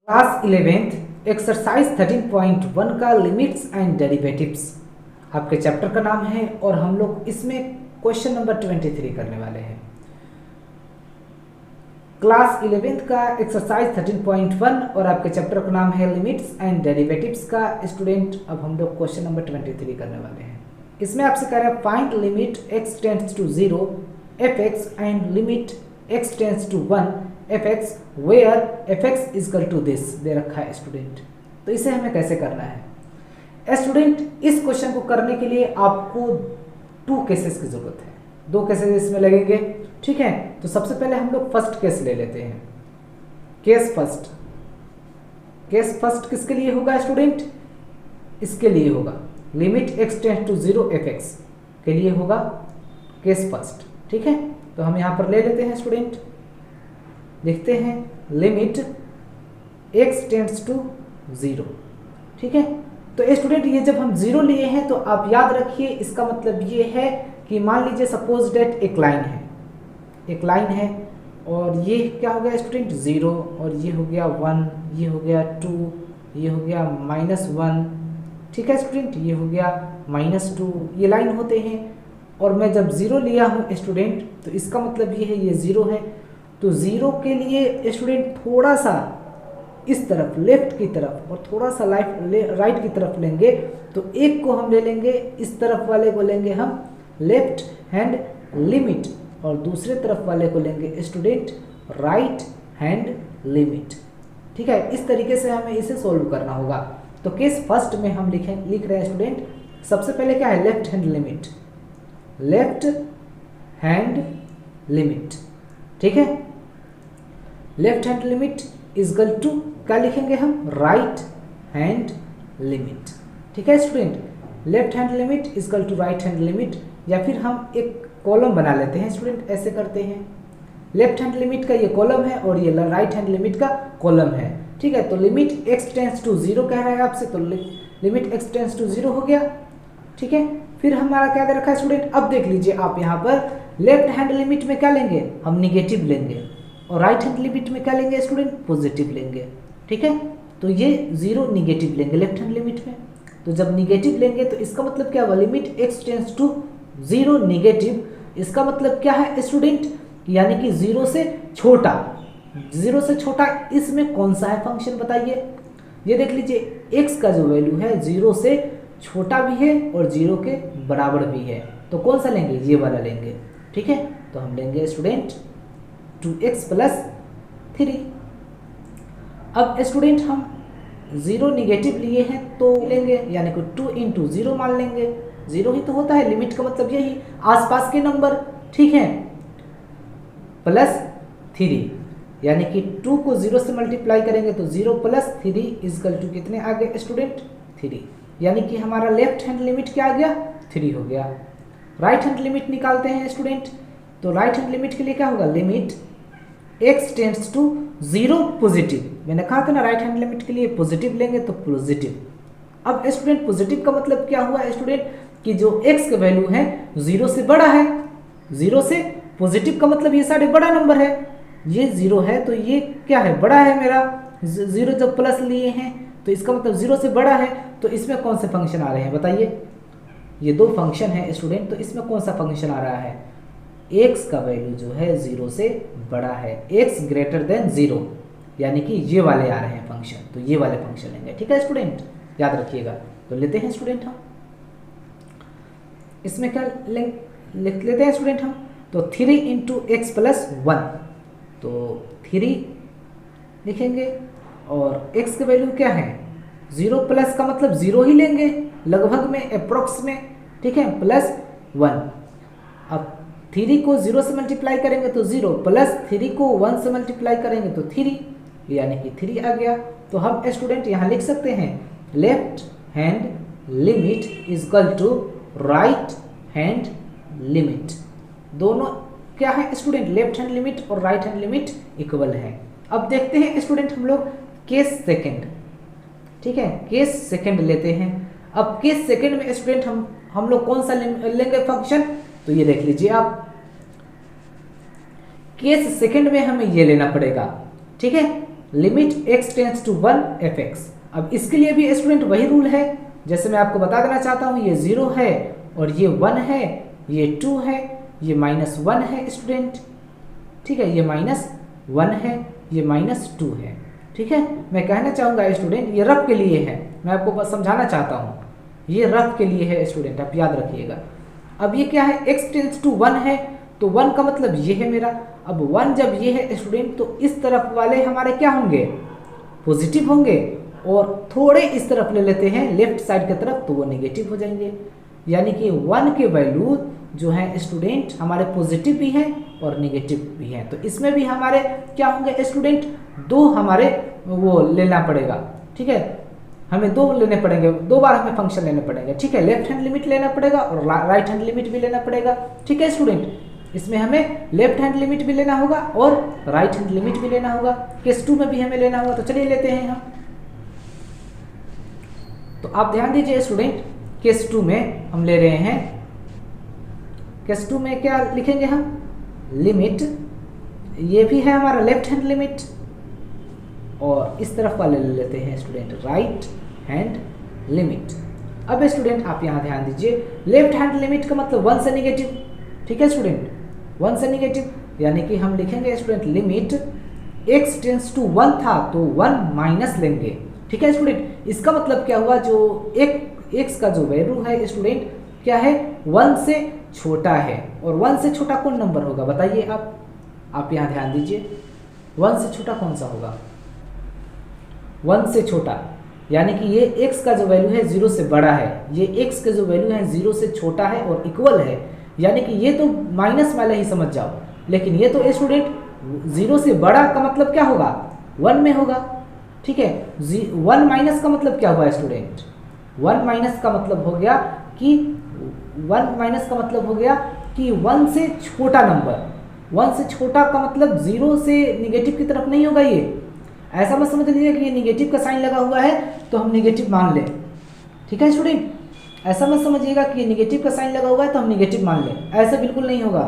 Class 11th exercise 13.1 का limits and derivatives आपके chapter का नाम है और हम लोग इसमें क्वेश्चन नंबर 23 करने वाले हैं। क्लास 11th का एक्सरसाइज 13.1 और आपके चैप्टर का नाम है लिमिट्स एंड डेरिवेटिव्स का स्टूडेंट। अब हम लोग क्वेश्चन नंबर 23 करने वाले हैं। इसमें आपसे कह रहा है find limit x tends to 0 fx and limit x tends to 1 fx where fx is equal to this दे रखा है स्टूडेंट। तो इसे हमें कैसे करना है स्टूडेंट? इस क्वेश्चन को करने के लिए आपको टू केसेस की जरूरत है, दो केसेस इसमें लगेंगे, ठीक है। तो सबसे पहले हम लोग फर्स्ट केस ले लेते हैं। केस फर्स्ट, केस फर्स्ट किसके लिए होगा स्टूडेंट? इसके लिए होगा limit x tends to 0 fx के लिए होगा केस फर्स्ट, ठीक है। तो हम यहां पर ले लेते हैं स्टूडेंट, देखते हैं लिमिट x टेंड्स टू 0, ठीक है। तो स्टूडेंट ये जब हम 0 लिए हैं तो आप याद रखिए इसका मतलब ये है कि मान लीजिए सपोज डेट एक लाइन है, एक लाइन है और ये क्या हो गया स्टूडेंट 0 और ये हो गया 1, ये हो गया 2, ये हो गया -1, ठीक है स्टूडेंट, ये हो गया -2, ये लाइन होते हैं। और मैं जब 0 लिया हूँ स्टूडेंट तो इसका मतलब ये है ये 0 है। तो 0 के लिए स्टूडेंट थोड़ा सा इस तरफ लेफ्ट की तरफ और थोड़ा सा राइट की तरफ लेंगे तो एक को हम ले लेंगे, इस तरफ वाले को लेंगे हम लेफ्ट हैंड लिमिट और दूसरे तरफ वाले को लेंगे स्टूडेंट राइट हैंड लिमिट, ठीक है। इस तरीके से हमें इसे सॉल्व करना होगा। तो केस फर्स्ट में हम लिख रहे हैं स्टूडेंट, सबसे पहले क्या है left hand limit, left hand limit, ठीक है। Left hand limit is equal to क्या लिखेंगे हम राइट हैंड लिमिट, ठीक है student. Left hand limit is equal to right hand limit, या फिर हम एक कॉलम बना लेते हैं स्टूडेंट, ऐसे करते हैं। लेफ्ट हैंड लिमिट का ये कॉलम है और ये राइट हैंड लिमिट का कॉलम है, ठीक है। तो लिमिट x टेंड्स टू 0 कह रहा है आपसे, तो लिमिट x टेंड्स टू 0 हो गया, ठीक है। फिर हमारा क्या दे रखा है स्टूडेंट? अब देख लीजिए आप यहाँ पर लेफ्ट हैंड लिमिट में क्या लेंगे हम निगेटिव लेंगे और राइट हैंड लिमिट में क्या लेंगे स्टूडेंट पॉजिटिव लेंगे, ठीक है। तो ये 0 निगेटिव लेंगे लेफ्ट हैंड लिमिट में। तो जब निगेटिव लेंगे तो इसका मतलब क्या हुआ limit x tends to 0 negative, इसका मतलब क्या है स्टूडेंट? यानी कि 0 से छोटा, 0 से छोटा इसमें कौन सा है फंक्शन बताइए? ये देख लीजिए x का जो वैल्यू है 0 से छोटा भी है और 0 के बराबर भी है, तो कौन सा लेंगे? ये वाला लेंगे, ठीक है। तो हम लेंगे स्टूडेंट 2x + 3। अब स्टूडेंट हम 0 निगेटिव लिए हैं तो लेंगे यानी कि 2 × 0 मान लेंगे, 0 ही तो होता है, लिमिट का मतलब यही आसपास के नंबर, ठीक है, +3 यानी कि 2 को 0 से मल्टीप्लाई करेंगे तो 0 + 3 इज इक्वल टू कितने आ गए स्टूडेंट 3, यानी कि हमारा लेफ्ट हैंड लिमिट क्या आ गया 3 हो गया। राइट हैंड लिमिट निकालते हैं स्टूडेंट, तो राइट हैंड लिमिट के लिए क्या होगा limit x tends to 0 positive, मैंने कहा था ना राइट हैंड लिमिट के लिए पॉजिटिव लेंगे तो पॉजिटिव। अब स्टूडेंट पॉजिटिव का मतलब क्या हुआ स्टूडेंट कि जो x का वैल्यू है 0 से बड़ा है, 0 से पॉजिटिव का मतलब ये सारे बड़ा नंबर है, ये 0 है तो ये क्या है बड़ा है मेरा, 0 जब प्लस लिए हैं तो इसका मतलब 0 से बड़ा है। तो इसमें कौन से फंक्शन आ रहे हैं बताइए? ये दो फंक्शन है स्टूडेंट, तो इसमें कौन सा फंक्शन आ रहा है? x का वैल्यू जो है 0 से बड़ा है, x > 0, यानी कि ये वाले आ रहे हैं फंक्शन, तो ये वाले फंक्शन लेंगे, ठीक है स्टूडेंट, याद रखिएगा। तो लेते हैं स्टूडेंट हम इसमें क्या लिख लेते हैं स्टूडेंट हम, तो 3 × x + 1, तो 3 लिखेंगे और x की वैल्यू क्या है 0 प्लस का मतलब 0 ही लेंगे लगभग में अप्रोक्स में, ठीक है, +1। अब 3 को 0 से मल्टीप्लाई करेंगे तो 0 + 3 को 1 से मल्टीप्लाई करेंगे तो 3, यानी कि 3 आ गया। तो हम स्टूडेंट यहाँ लिख सकते हैं left hand limit is equal to right hand limit, दोनों क्या है स्टूडेंट लेफ्ट हैंड लिमिट और राइट हैंड लिमिट इक्वल है। अब देखते हैं स्टूडेंट हम लोग केस सेकंड, ठीक है, केस सेकंड लेते हैं। अब केस सेकंड में स्टूडेंट हम लोग कौन सा लेंगे फंक्शन? तो ये देख लीजिए आप, केस सेकंड में हमें ये लेना पड़ेगा, ठीक है। Limit x tends to 1 fx। अब इसके लिए भी स्टूडेंट वही रूल है, जैसे मैं आपको बता देना चाहता हूँ, ये 0 है और ये 1 है, ये 2 है, ये -1 है स्टूडेंट, ठीक है, ये -1 है, ये -2 है, ठीक है। मैं कहना चाहूँगा स्टूडेंट ये रफ के लिए है, मैं आपको बस समझाना चाहता हूँ, ये रफ के लिए है स्टूडेंट, आप याद रखिएगा। अब ये क्या है, x टेंड्स टू 1 है, तो 1 का मतलब ये है मेरा। अब 1 जब ये है स्टूडेंट, तो इस तरफ वाले हमारे क्या होंगे, पॉजिटिव होंगे, और थोड़े इस तरफ ले लेते हैं लेफ्ट साइड की तरफ, तो वो नेगेटिव हो जाएंगे। यानी कि 1 के वैल्यू जो है स्टूडेंट हमारे पॉजिटिव भी हैं और नेगेटिव भी हैं, तो इसमें भी हमारे क्या होंगे स्टूडेंट, 2 हमारे वो लेना पड़ेगा, ठीक है, हमें 2 लेने पड़ेंगे, 2 बार हमें फंक्शन लेने पड़ेंगे, ठीक है। लेफ्ट हैंड लिमिट लेना पड़ेगा और राइट हैंड लिमिट भी लेना पड़ेगा, ठीक है स्टूडेंट। इसमें हमें लेफ्ट हैंड लिमिट भी लेना होगा और राइट हैंड लिमिट भी लेना होगा, केस 2 में भी हमें लेना होगा। तो चलिए लेते हैं हम। तो आप ध्यान दीजिए स्टूडेंट, केस 2 में हम ले रहे हैं, केस 2 में क्या लिखेंगे हम, लिमिट, ये भी है हमारा लेफ्ट हैंड लिमिट, और इस तरफ वाले ले लेते हैं स्टूडेंट राइट हैंड लिमिट। अब स्टूडेंट आप यहाँ ध्यान दीजिए, लेफ्ट हैंड लिमिट का मतलब 1 से नेगेटिव, ठीक है स्टूडेंट, 1 से नेगेटिव, यानी कि हम लिखेंगे student limit x tends to 1 था तो 1 माइनस लेंगे, ठीक है स्टूडेंट। इसका मतलब क्या हुआ, जो x का जो वैल्यू है स्टूडेंट क्या है, 1 से छोटा है, और 1 से छोटा कौन नंबर होगा बताइए आप यहाँ ध्यान दीजिए, 1 से छोटा कौन सा होगा, 1 से छोटा, यानी कि ये x का जो वैल्यू है 0 से बड़ा है, ये x का जो वैल्यू है 0 से छोटा है और इक्वल है, यानी कि ये तो माइनस वाला ही समझ जाओ, लेकिन ये तो स्टूडेंट 0 से बड़ा का मतलब क्या होगा, 1 में होगा, ठीक है। 1 माइनस का मतलब क्या हुआ स्टूडेंट, 1 माइनस का मतलब हो गया कि 1 माइनस का मतलब हो गया कि 1 से छोटा नंबर, 1 से छोटा का मतलब 0 से निगेटिव की तरफ नहीं होगा, ये ऐसा मत समझ लीजिए कि ये निगेटिव का साइन लगा हुआ है तो हम निगेटिव मान लें, ठीक है स्टूडेंट, ऐसा मत समझिएगा कि ये निगेटिव का साइन लगा हुआ है तो हम निगेटिव मान लें, ऐसा बिल्कुल नहीं होगा,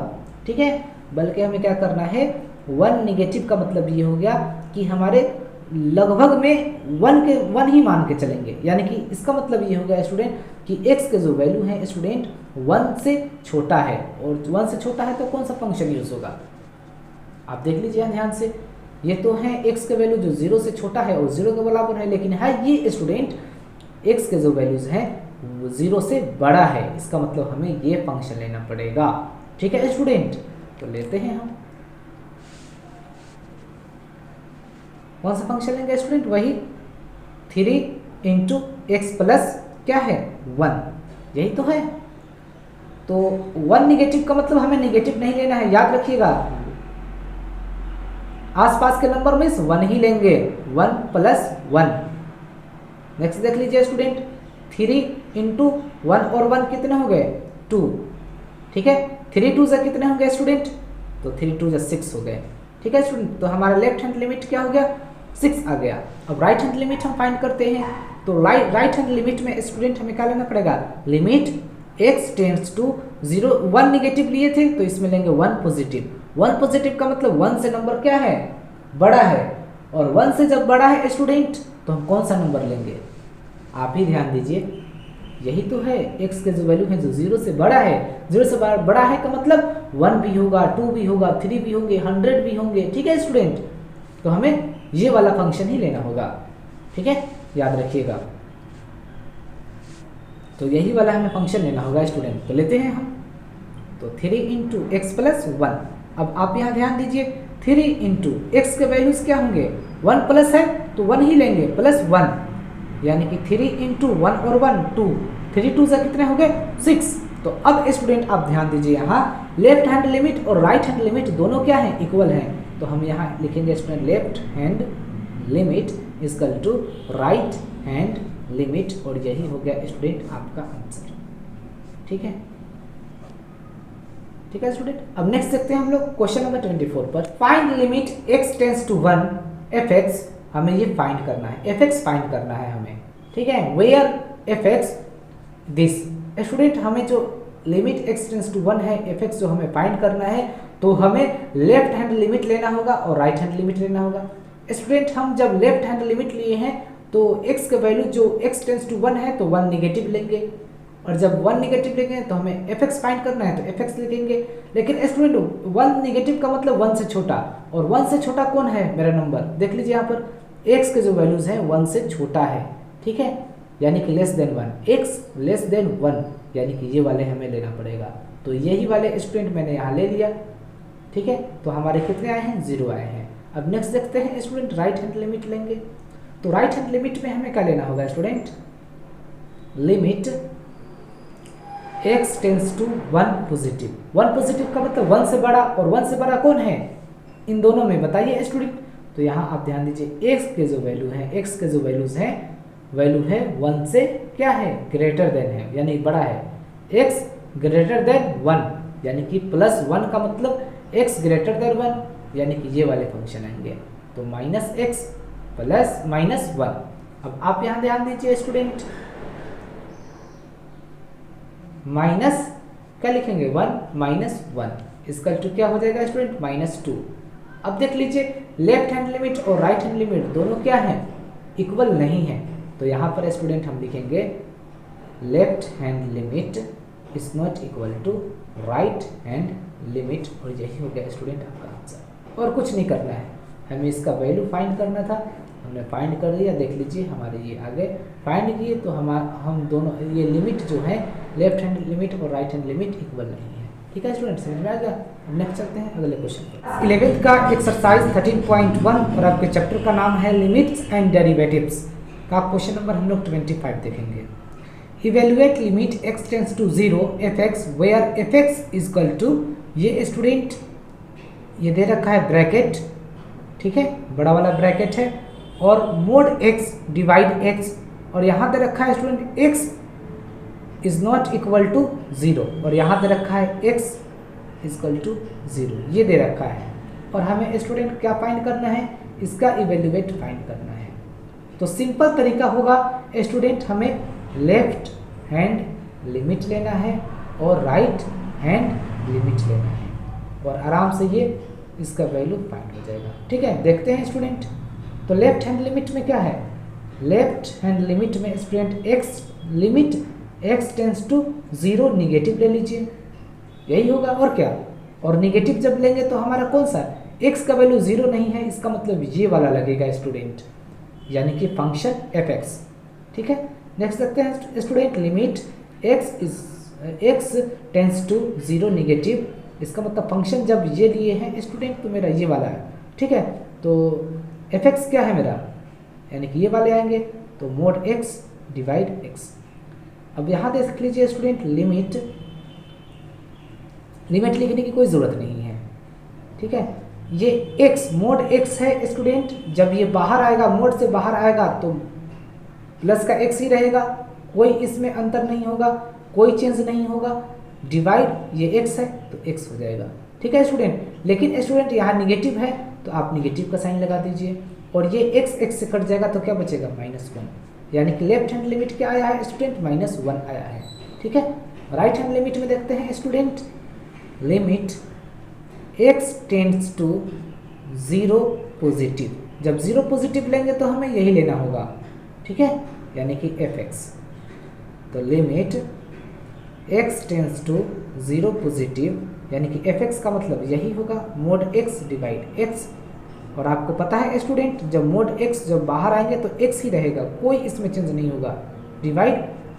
ठीक है। बल्कि हमें क्या करना है, 1 निगेटिव का मतलब ये हो गया कि हमारे लगभग में 1 ही मान के चलेंगे, यानी कि इसका मतलब ये हो गया स्टूडेंट कि x के जो वैल्यू है स्टूडेंट 1 से छोटा है, और 1 से छोटा है तो कौन सा फंक्शन यूज होगा, आप देख लीजिए ध्यान से, ये तो है x के वैल्यू जो 0 से छोटा है और 0 के बराबर है, लेकिन है ये स्टूडेंट x के जो वैल्यूज हैं वो 0 से बड़ा है, इसका मतलब हमें ये फंक्शन लेना पड़ेगा, ठीक है स्टूडेंट। तो लेते हैं हम, कौन सा फंक्शन लेंगे स्टूडेंट, वही 3 इंटू एक्स प्लस क्या है 1, यही तो है। तो 1 निगेटिव का मतलब हमें निगेटिव नहीं लेना है, याद रखिएगा, आसपास के नंबर में 1 ही लेंगे, 1 प्लस 1। नेक्स्ट देख लीजिए स्टूडेंट, 3 इंटू 1 और 1 कितने हो गए 2, ठीक है, 3 2 से कितने हो गए स्टूडेंट, तो 3 2 से 6 हो गए, ठीक है स्टूडेंट। तो हमारा लेफ्ट हैंड लिमिट क्या हो गया, 6 आ गया। अब राइट हैंड लिमिट हम फाइंड करते हैं, तो राइट हैंड लिमिट में स्टूडेंट हमें क्या लेना पड़ेगा, limit x tends to 0, 1 negative लिए थे तो इसमें लेंगे 1 पॉजिटिव, 1 पॉजिटिव का मतलब 1 से नंबर क्या है, बड़ा है, और 1 से जब बड़ा है स्टूडेंट तो हम कौन सा नंबर लेंगे, आप ही ध्यान दीजिए, यही तो है, x के जो वैल्यू है जो 0 से बड़ा है, 0 से बड़ा है का मतलब 1 भी होगा, 2 भी होगा, 3 भी होंगे, 100 भी होंगे, ठीक है स्टूडेंट। तो हमें ये वाला फंक्शन ही लेना होगा, ठीक है, याद रखिएगा, तो यही वाला हमें फंक्शन लेना होगा स्टूडेंट। तो लेते हैं हम, तो 3 इंटू एक्स प्लस 1। अब आप यहाँ ध्यान दीजिए, 3 इंटू एक्स के वैल्यूज क्या होंगे, 1 प्लस है तो 1 ही लेंगे, प्लस 1, यानी कि 3 इंटू 1 और 1 2, 3 2 से कितने हो गए 6। तो अब स्टूडेंट आप ध्यान दीजिए, यहाँ लेफ्ट हैंड लिमिट और राइट हैंड लिमिट दोनों क्या हैं, इक्वल हैं, तो हम यहाँ लिखेंगे student left hand limit equal to right hand limit, और यही हो गया स्टूडेंट आपका आंसर, ठीक है, ठीक है स्टूडेंट। अब नेक्स्ट देखते हैं हम लोग क्वेश्चन नंबर 24 पर, find limit x tends to 1 fx, हमें ये फाइंड करना है, fx फाइंड करना है हमें, ठीक है, वेयर fx दिस। स्टूडेंट हमें जो लिमिट x टेंड्स टू 1 है, fx जो हमें फाइंड करना है, तो हमें लेफ्ट हैंड लिमिट लेना होगा और राइट हैंड लिमिट लेना होगा। स्टूडेंट हम जब लेफ्ट हैंड लिमिट लिए हैं तो x का वैल्यू जो x टेंस टू 1 है तो 1 निगेटिव लेंगे, और जब 1 निगेटिव लेंगे तो हमें fx फाइंड करना है तो fx लिखेंगे। लेकिन स्टूडेंट 1 निगेटिव का मतलब 1 से छोटा, और 1 से छोटा कौन है मेरा नंबर, देख लीजिए यहाँ पर x के जो वैल्यूज हैं 1 से छोटा है, ठीक है, यानी कि less than 1, x less than 1, यानी कि ये वाले हमें लेना पड़ेगा। तो यही वाले स्टूडेंट मैंने यहाँ ले लिया, ठीक है, तो हमारे कितने आए हैं, 0 आए हैं। अब नेक्स्ट देखते हैं स्टूडेंट राइट हैंड लिमिट लेंगे। तो राइट हैंड लिमिट में हमें क्या लेना होगा student, limit x tends to 1 positive. 1 positive का मतलब 1 से बड़ा, और 1 से बड़ा कौन है इन दोनों में, बताइए स्टूडेंट। तो यहाँ आप ध्यान दीजिए x के जो वैल्यू है, x के जो वैल्यूज हैं वैल्यू है 1 से क्या है, ग्रेटर देन है, यानी बड़ा है। x ग्रेटर देन 1 यानी कि +1 का मतलब x ग्रेटर देन 1, यानी कि ये वाले फंक्शन आएंगे। तो -x प्लस -1। अब आप यहाँ ध्यान दीजिए स्टूडेंट, माइनस क्या लिखेंगे, 1 -1 इसका टू क्या हो जाएगा स्टूडेंट, -2। अब देख लीजिए लेफ्ट हैंड लिमिट और राइट हैंड लिमिट दोनों क्या है, इक्वल नहीं है। तो यहाँ पर स्टूडेंट हम लिखेंगे left hand limit is not equal to right hand limit, और यही हो गया स्टूडेंट आपका आंसर। और कुछ नहीं करना है, हमें इसका वैल्यू फाइंड करना था, हमने फाइंड कर लिया। देख लीजिए हमारे ये आगे फाइंड किए तो हम दोनों ये लिमिट जो है लेफ्ट हैंड लिमिट और राइट हैंड लिमिट इक्वल नहीं है, ठीक है स्टूडेंट, समझ में आ गया। नेक्स्ट चलते हैं अगले क्वेश्चन पर। 11th का एक्सरसाइज 13.1 और आपके चैप्टर का नाम है लिमिट्स एंड डेरिवेटिव्स का क्वेश्चन नंबर हम लोग 25 देखेंगे। Evaluate limit x tends to 0 fx where fx is equal to, ये स्टूडेंट ये दे रखा है ब्रैकेट, ठीक है, बड़ा वाला ब्रैकेट है, और मोड x डिवाइड x, और यहाँ दे रखा है student x is not equal to 0, और यहाँ दे रखा है x इज इक्वल टू 0, ये दे रखा है। और हमें स्टूडेंट क्या फाइंड करना है, इसका इवेल्युएट फाइंड करना है। तो सिंपल तरीका होगा स्टूडेंट, हमें लेफ्ट हैंड लिमिट लेना है और राइट हैंड लिमिट लेना है, और आराम से ये इसका वैल्यू फाइंड हो जाएगा, ठीक है। देखते हैं स्टूडेंट, तो लेफ्ट हैंड लिमिट में क्या है, लेफ्ट हैंड लिमिट में student x limit x tends to 0 negative ले लीजिए, यही होगा और क्या। और निगेटिव जब लेंगे तो हमारा कौन सा, x का वैल्यू 0 नहीं है, इसका मतलब ये वाला लगेगा स्टूडेंट, यानी कि फंक्शन fx, ठीक है। नेक्स्ट देखते हैं student, limit x tends to 0 negative, इसका मतलब फंक्शन जब ये लिए हैं स्टूडेंट तो मेरा ये वाला है, ठीक है। तो fx क्या है मेरा, यानी कि ये वाले आएंगे, तो मोड x डिवाइड x। अब यहाँ देख लीजिए स्टूडेंट, लिमिट लिखने की कोई ज़रूरत नहीं है, ठीक है। ये x मोड x है स्टूडेंट, जब ये बाहर आएगा, मोड से बाहर आएगा तो प्लस का x ही रहेगा, कोई इसमें अंतर नहीं होगा, कोई चेंज नहीं होगा। डिवाइड ये x है तो x हो जाएगा, ठीक है स्टूडेंट। लेकिन स्टूडेंट यहाँ निगेटिव है तो आप निगेटिव का साइन लगा दीजिए, और ये x से कट जाएगा तो क्या बचेगा, -1, यानी कि लेफ्ट हैंड लिमिट क्या आया है स्टूडेंट, -1 आया है, ठीक है। राइट हैंड लिमिट में देखते हैं student, limit x tends to 0 positive, जब 0 पॉजिटिव लेंगे तो हमें यही लेना होगा, ठीक है, यानी कि fx। तो limit x tends to 0 positive, यानी कि fx का मतलब यही होगा, मोड x डिवाइड x। और आपको पता है स्टूडेंट, जब मोड x जब बाहर आएंगे तो x ही रहेगा, कोई इसमें चेंज नहीं होगा। डिवाइड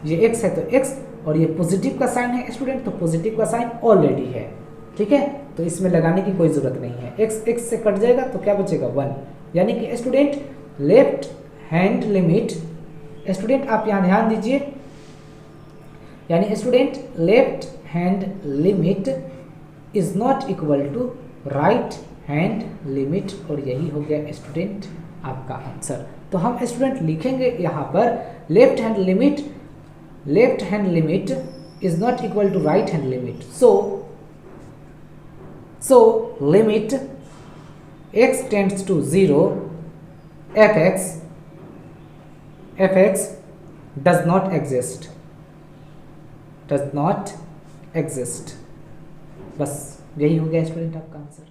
ये x है तो x, और ये पॉजिटिव का साइन है स्टूडेंट, तो पॉजिटिव का साइन ऑलरेडी है, ठीक है, तो इसमें लगाने की कोई ज़रूरत नहीं है। x से कट जाएगा तो क्या बचेगा, 1, यानी कि student left hand limit, student आप यहाँ ध्यान दीजिए, यानी student left hand limit is not equal to right hand limit, और यही हो गया स्टूडेंट आपका आंसर। तो हम स्टूडेंट लिखेंगे यहाँ पर left hand limit is not equal to right hand limit, so limit x tends to 0 fx does not exist, बस यही हो गया स्टूडेंट आपका आंसर।